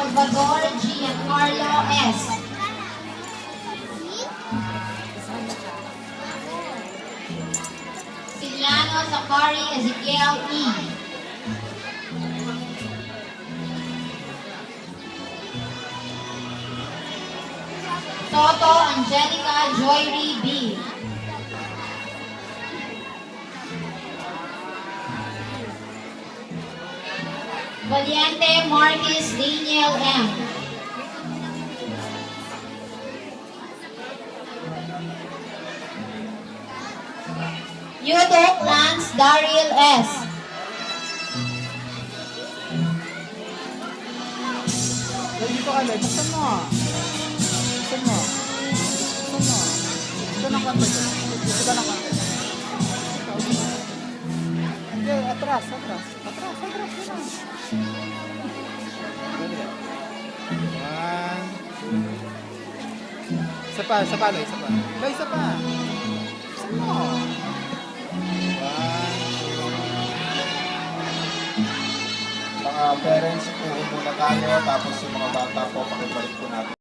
Salvador Giancarlo S. Siliano Zachary Ezekiel E. Soto Angelica Joyri B. Valiente Marquis Daniel M. Yudok Lance Daryl S. Dito ka, Lex. Buksan mo. Buksan mo. Buksan mo. Buksan ng konti. Buksan ng konti. Hindi, atras. Atras. Atras. Atras. One. Isa pa. Isa pa, Loy. Isa pa. Loy, isa pa. Buksan mo. Mga parents, puho muna tayo, tapos yung mga bata po, pakibalik po natin.